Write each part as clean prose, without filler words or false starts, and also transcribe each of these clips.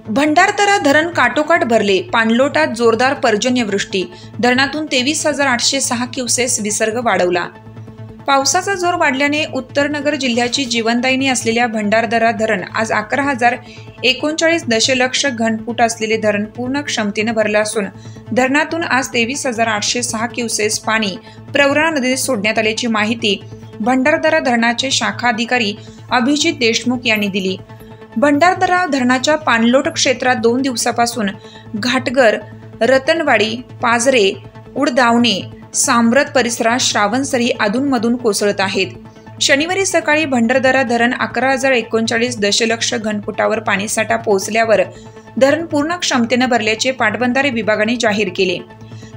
भंडारदरा धरण काठोकाठ भरले, पाणलोटात जोरदार पर्जन्यवृष्टी, धरणातून 23,806 क्युसेस विसर्ग वाढवला। पावसाचा जोर वाढल्याने उत्तर नगर जिल्ह्याची जीवनदायिनी असलेल्या भंडारदरा धरण आज 11,039 दशलक्ष घनफूट असलेले धरण पूर्ण क्षमतेने भरलं असून धरणातून आज 23,806 क्युसेस पाणी प्रवरा नदीत सोडण्यात आल्याची माहिती भंडारदरा धरणाचे शाखा अधिकारी अभिजित देशमुख यांनी दिली। भंडारदरा धरणाच्या पाणलोट क्षेत्रात 2 दिवसापासून घाटगर, रतनवाडी, पाझरे, उडदावणे, सांब्रत परिसरात श्रावणसरी अधूनमधून कोसळत आहेत। शनिवारी सकाळी भंडारदरा धरण 11,039 दशलक्ष घनफुटावर पाणीसाठा पोहोचल्यावर धरण पूर्ण क्षमतेने भरल्याचे पाटबंधारे विभागाने जाहीर केले।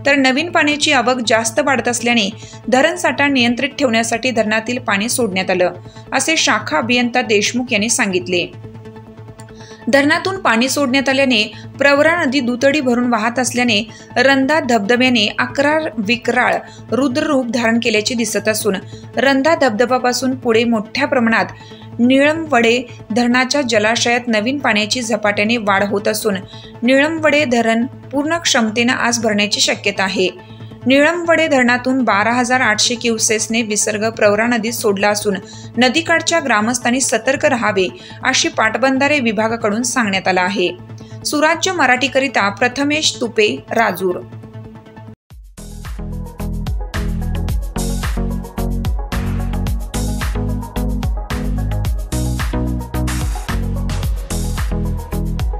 तर नवीन पाण्याची आवक जास्त वाढत असल्याने धरण साठा नियंत्रित ठेवण्यासाठी धरणातील पाणी सोडण्यात आलं, असे शाखा अभियंता देशमुख यांनी सांगितले। धरणातून पाणी सोडण्यात आल्याने प्रवरा नदी दुतडी भरून वाहत असल्याने रंधा धबधब्याने विकराळ रुद्ररूप धारण केल्याचे दिसत असून रंधा धबधबापासून पुढे मोठ्या प्रमाणात निळमवडे धरणाच्या जलाशयात नवीन पाण्याची झपाट्याने वाढ होत असून निळमवडे धरण पूर्ण क्षमतेने आज भरण्याची शक्यता आहे। निळमवडे धरणातून 12,800 क्युसेसने विसर्ग प्रवरा नदीत सोडला असून नदीकाठच्या ग्रामस्थांनी सतर्क राहावे अशी पाटबंधारे विभागाकडून सांगण्यात आलं आहे। सुराज्य मराठीकरिता प्रथमेश तुपे, राजूर।